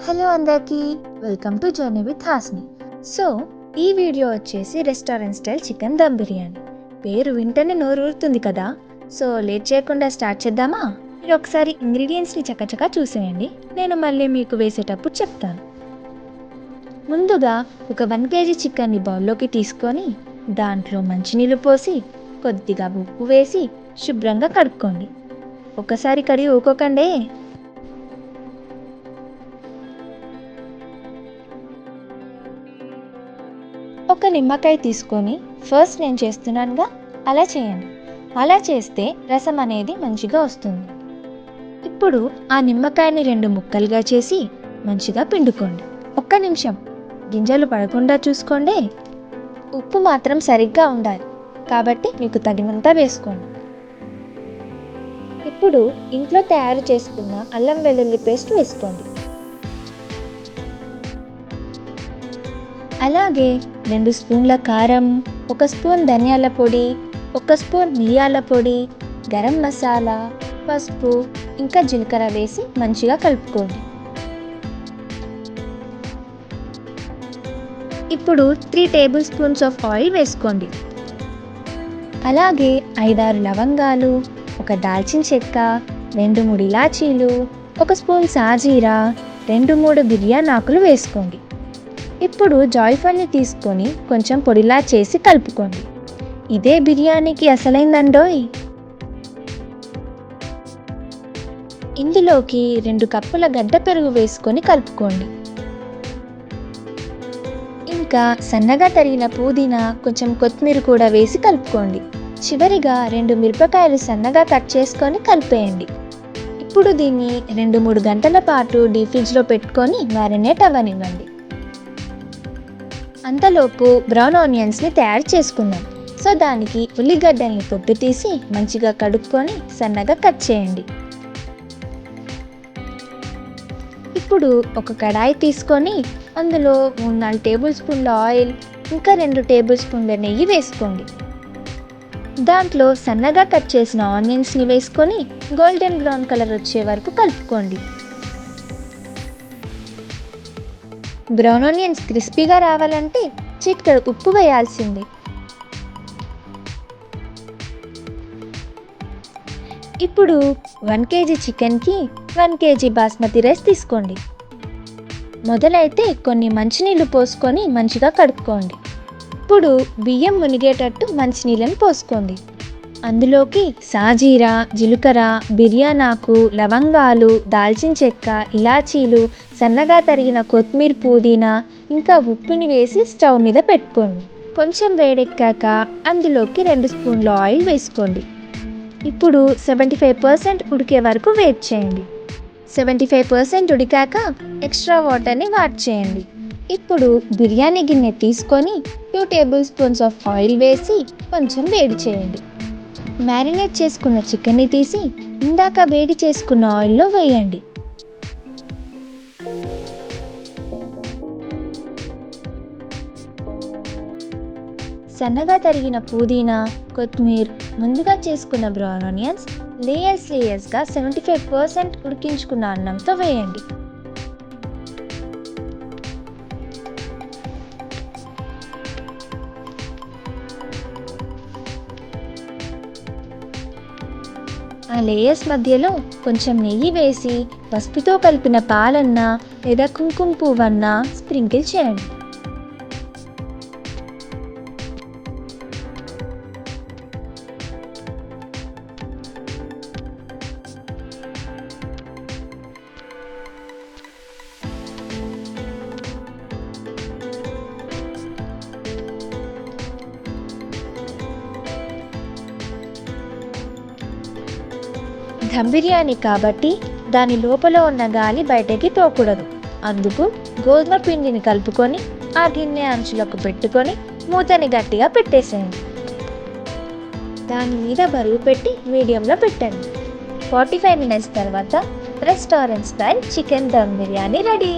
Hello అందరికీ, welcome to journey with Hasni. So ఈ video వచ్చేసి restaurant style chicken dum biryani. పేరు వింటేనే నోరూరుతుంది కదా. సో లేట్ చేయకుండా స్టార్ట్ చేద్దామా? మీరు ఒకసారి ఇంగ్రీడియంట్స్ని చకచకా చూసేయండి, నేను మళ్ళీ మీకు వేసేటప్పుడు చెప్తాను. ముందుగా ఒక 1 kg చికెన్ని బౌల్లోకి తీసుకొని దాంట్లో మంచినీళ్ళు పోసి కొద్దిగా ఉప్పు వేసి శుభ్రంగా కడుక్కోండి. ఒకసారి కడిగి ఊకోకండి. ఒక నిమ్మకాయ తీసుకొని ఫస్ట్ నేను చేస్తున్నానుగా అలా చేయండి. అలా చేస్తే రసం అనేది మంచిగా వస్తుంది. ఇప్పుడు ఆ నిమ్మకాయని 2 ముక్కలుగా చేసి మంచిగా పిండుకోండి. ఒక్క నిమిషం, గింజలు పడకుండా చూసుకోండి. ఉప్పు మాత్రం సరిగ్గా ఉండాలి కాబట్టి మీకు తగినంత వేసుకోండి. ఇప్పుడు ఇంట్లో తయారు చేసుకున్న అల్లం వెల్లుల్లి పేస్ట్ వేసుకోండి. అలాగే 2 స్పూన్ల కారం, 1 స్పూన్ ధనియాల పొడి, 1 స్పూన్ మిరియాల పొడి, గరం మసాలా, పసుపు ఇంకా జీలకర్ర వేసి మంచిగా కలుపుకోండి. ఇప్పుడు 3 టేబుల్ స్పూన్స్ ఆఫ్ ఆయిల్ వేసుకోండి. అలాగే 5-6 లవంగాలు, 1 దాల్చిన చెక్క, 2-3 ఇలాచీలు, 1 స్పూన్ సాజీరా, 2-3 బిర్యానీ ఆకులు వేసుకోండి. ఇప్పుడు జాయిఫల్ని తీసుకొని కొంచెం పొడిలా చేసి కలుపుకోండి. ఇదే బిర్యానీకి అసలైందండోయ్. ఇందులోకి 2 కప్పుల గడ్డ పెరుగు వేసుకొని కలుపుకోండి. ఇంకా సన్నగా తరిగిన పుదీనా, కొంచెం కొత్తిమీర కూడా వేసి కలుపుకోండి. చివరిగా 2 మిరపకాయలు సన్నగా కట్ చేసుకొని కలిపేయండి. ఇప్పుడు దీన్ని 2-3 గంటల పాటు డీప్ ఫ్రిడ్జ్లో పెట్టుకొని మ్యారినేట్ అవ్వనివ్వండి. అంతలోపు బ్రౌన్ ఆనియన్స్ని తయారు చేసుకుందాం. సో దానికి ఉల్లిగడ్డల్ని పొట్టు తీసి మంచిగా కడుక్కొని సన్నగా కట్ చేయండి. ఇప్పుడు ఒక కడాయి తీసుకొని అందులో 3-4 టేబుల్ స్పూన్ల ఆయిల్ ఇంకా 2 టేబుల్ స్పూన్ల నెయ్యి వేసుకోండి. దాంట్లో సన్నగా కట్ చేసిన ఆనియన్స్ని వేసుకొని గోల్డెన్ బ్రౌన్ కలర్ వచ్చే వరకు కలుపుకోండి. బ్రౌన్ ఆనియన్స్ క్రిస్పీగా రావాలంటే చిటికెడు ఉప్పు వేయాల్సింది. ఇప్పుడు 1 kg చికెన్కి 1 kg బాస్మతి రైస్ తీసుకోండి. మొదలైతే కొన్ని మంచినీళ్ళు పోసుకొని మంచిగా కడుక్కోండి. ఇప్పుడు బియ్యం మునిగేటట్టు మంచినీళ్ళని పోసుకోండి. అందులోకి సాజీరా, జీలకర్ర, బిర్యానాకు, లవంగాలు, దాల్చిన చెక్క, ఇలాచీలు, సన్నగా తరిగిన కొత్తిమీర, పుదీనా ఇంకా ఉప్పుని వేసి స్టవ్ మీద పెట్టుకోండి. కొంచెం వేడెక్కాక అందులోకి 2 స్పూన్ల ఆయిల్ వేసుకోండి. ఇప్పుడు 75% ఉడికే వరకు వెయిట్ చేయండి. 75% ఉడికాక ఎక్స్ట్రా వాటర్ని వాట్ చేయండి. ఇప్పుడు బిర్యానీ గిన్నె తీసుకొని 2 టేబుల్ స్పూన్స్ ఆఫ్ ఆయిల్ వేసి కొంచెం వేడి చేయండి. మ్యారినేట్ చేసుకున్న చికెన్ని తీసి ఇందాక వేడి చేసుకున్న ఆయిల్లో వేయండి. సన్నగా తరిగిన పుదీనా, కొత్తిమీర, ముందుగా చేసుకున్న బ్రౌన్ ఆనియన్స్ లేయర్స్గా 75% ఉడికించుకున్న అన్నంతో వేయండి. ఆ లేయర్స్ మధ్యలో కొంచెం నెయ్యి వేసి పసుపుతో కలిపిన పాలన్నా లేదా కుంకుమ పువ్వన్నా స్ప్రింకిల్ చేయండి. దమ్ బిర్యానీ కాబట్టి దాని లోపల ఉన్న గాలి బయటకి పోకూడదు. అందుకు గోధుమ పిండిని కలుపుకొని ఆ గిన్నె అంచులకు పెట్టుకొని మూతని గట్టిగా పెట్టేసేయండి. దాని మీద బరువు పెట్టి మీడియంలో పెట్టండి. 45 minutes తర్వాత restaurant style chicken dum biryani ready.